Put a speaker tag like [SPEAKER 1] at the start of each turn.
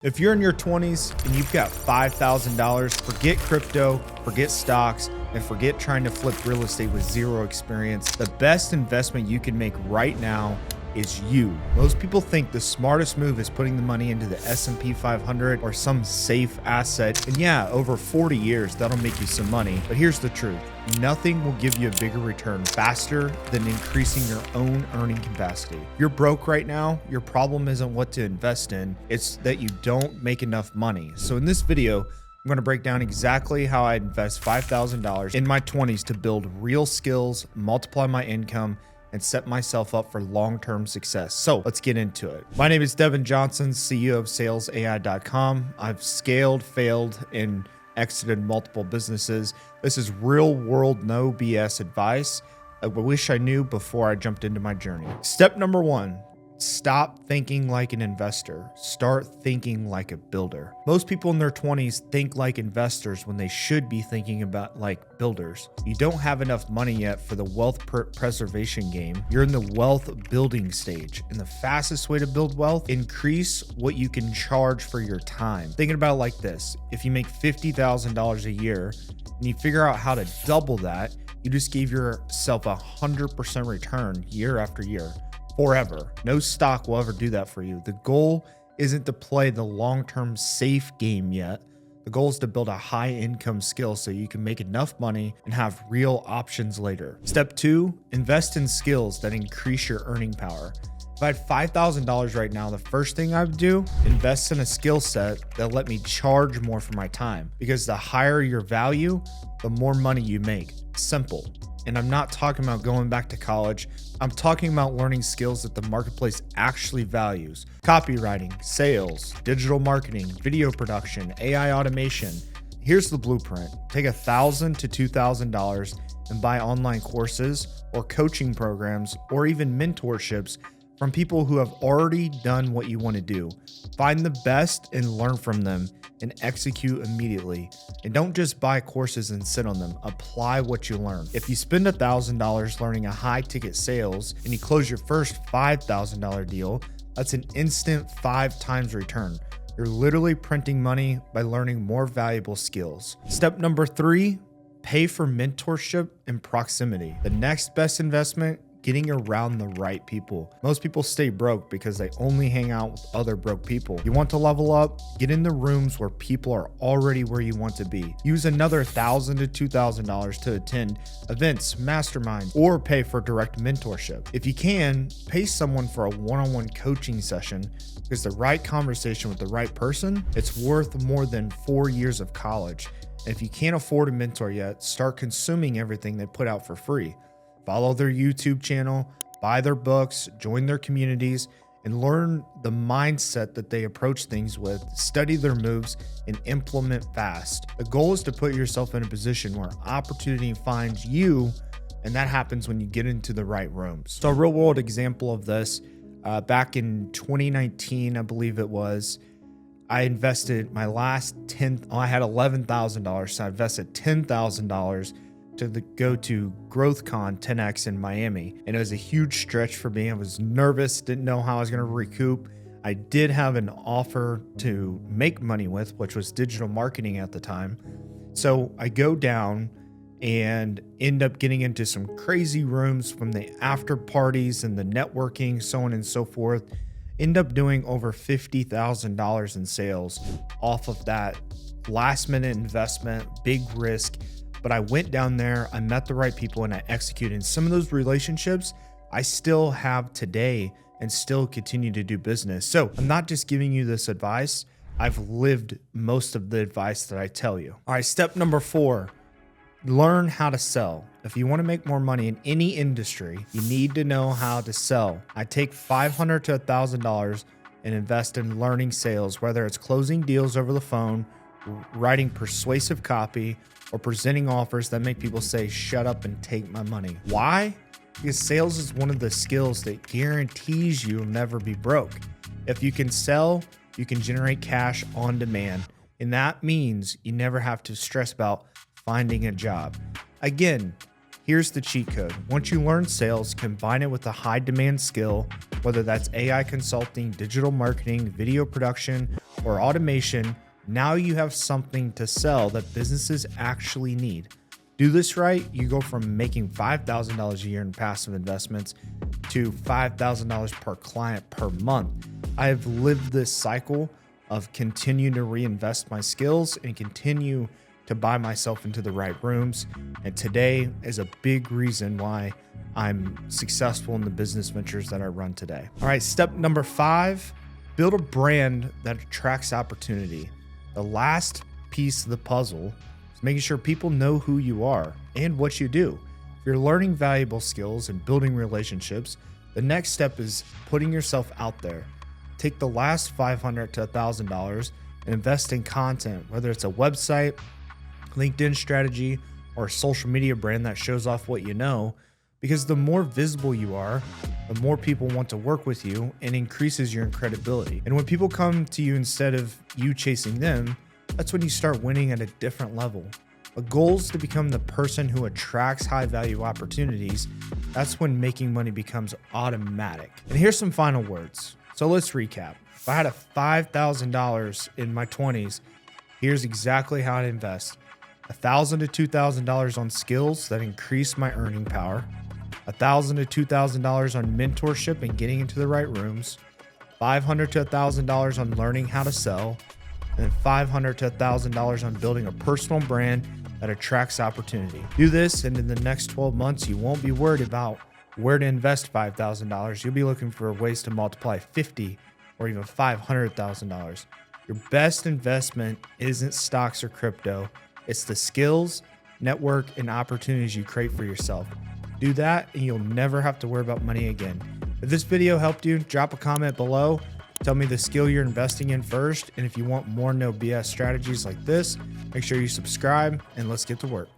[SPEAKER 1] If you're in your 20s and you've got $5,000, forget crypto, forget stocks, and forget trying to flip real estate with zero experience. The best investment you can make right now is you. Most people think the smartest move is putting the money into the S&P 500 or some safe asset. And yeah, over 40 years, that'll make you some money. But here's the truth. Nothing will give you a bigger return faster than increasing your own earning capacity. If you're broke right now, your problem isn't what to invest in. It's that you don't make enough money. So in this video, I'm going to break down exactly how I invest $5,000 in my 20s to build real skills, multiply my income, and set myself up for long-term success. So let's get into it. My name is Devin Johnson, CEO of SalesAI.com. I've scaled, failed, and exited multiple businesses. This is real world, no BS advice. I wish I knew before I jumped into my journey. Step number one, stop thinking like an investor. Start thinking like a builder. Most people in their 20s think like investors when they should be thinking about like builders. You don't have enough money yet for the wealth preservation game. You're in the wealth building stage. And the fastest way to build wealth, increase what you can charge for your time. Thinking about it like this. If you make $50,000 a year and you figure out how to double that, you just gave yourself 100% return year after year. Forever. No stock will ever do that for you. The goal isn't to play the long-term safe game yet. The goal is to build a high income skill so you can make enough money and have real options later. Step two, invest in skills that increase your earning power. If I had $5,000 right now, the first thing I would do, invest in a skill set that let me charge more for my time. Because the higher your value, the more money you make. Simple. And I'm not talking about going back to college. I'm talking about learning skills that the marketplace actually values. Copywriting, sales, digital marketing, video production, AI automation. Here's the blueprint. Take $1,000 to $2,000 and buy online courses or coaching programs or even mentorships from people who have already done what you want to do. Find the best and learn from them and execute immediately. And don't just buy courses and sit on them. Apply what you learn. If you spend $1,000 learning a high ticket sales and you close your first $5,000 deal, that's an instant 5 times return. You're literally printing money by learning more valuable skills. Step number 3, pay for mentorship and proximity. The next best investment, getting around the right people. Most people stay broke because they only hang out with other broke people. You want to level up? Get in the rooms where people are already where you want to be. Use another $1,000 to $2,000 to attend events, masterminds, or pay for direct mentorship. If you can, pay someone for a one-on-one coaching session because the right conversation with the right person, it's worth more than 4 years of college. And if you can't afford a mentor yet, start consuming everything they put out for free. Follow their YouTube channel, buy their books, join their communities, and learn the mindset that they approach things with, study their moves, and implement fast. The goal is to put yourself in a position where opportunity finds you, and that happens when you get into the right rooms. So a real world example of this, back in 2019, I believe it was, I invested my last I had $11,000, so I invested $10,000 to go to GrowthCon 10X in Miami. And it was a huge stretch for me. I was nervous, didn't know how I was going to recoup. I did have an offer to make money with, which was digital marketing at the time. So I go down and end up getting into some crazy rooms from the after parties and the networking, so on and so forth. End up doing over $50,000 in sales off of that last minute investment, big risk. But I went down there, I met the right people, and I executed. And some of those relationships I still have today and still continue to do business. So I'm not just giving you this advice. I've lived most of the advice that I tell you. All right, step number 4, learn how to sell. If you want to make more money in any industry, you need to know how to sell. I take $500 to $1,000 and invest in learning sales, whether it's closing deals over the phone, writing persuasive copy, or presenting offers that make people say, shut up and take my money. Why? Because sales is one of the skills that guarantees you'll never be broke. If you can sell, you can generate cash on demand. And that means you never have to stress about finding a job. Again, here's the cheat code. Once you learn sales, combine it with a high demand skill, whether that's AI consulting, digital marketing, video production, or automation, now you have something to sell that businesses actually need. Do this right, you go from making $5,000 a year in passive investments to $5,000 per client per month. I have lived this cycle of continue to reinvest my skills and continue to buy myself into the right rooms. And today is a big reason why I'm successful in the business ventures that I run today. All right, step number 5, build a brand that attracts opportunity. The last piece of the puzzle is making sure people know who you are and what you do. If you're learning valuable skills and building relationships, the next step is putting yourself out there. Take the last $500 to $1,000 and invest in content, whether it's a website, LinkedIn strategy, or a social media brand that shows off what you know, because the more visible you are, the more people want to work with you and increases your credibility. And when people come to you instead of you chasing them, that's when you start winning at a different level. A goal is to become the person who attracts high value opportunities. That's when making money becomes automatic. And here's some final words. So let's recap. If I had $5,000 in my 20s, here's exactly how I'd invest. $1,000 to $2,000 on skills that increase my earning power, $1,000 to $2,000 on mentorship and getting into the right rooms, $500 to $1,000 on learning how to sell, and $500 to $1,000 on building a personal brand that attracts opportunity. Do this, and in the next 12 months, you won't be worried about where to invest $5,000. You'll be looking for ways to multiply $50,000 or even $500,000. Your best investment isn't stocks or crypto. It's the skills, network, and opportunities you create for yourself. Do that, and you'll never have to worry about money again. If this video helped you, drop a comment below. Tell me the skill you're investing in first. And if you want more no BS strategies like this, make sure you subscribe, and let's get to work.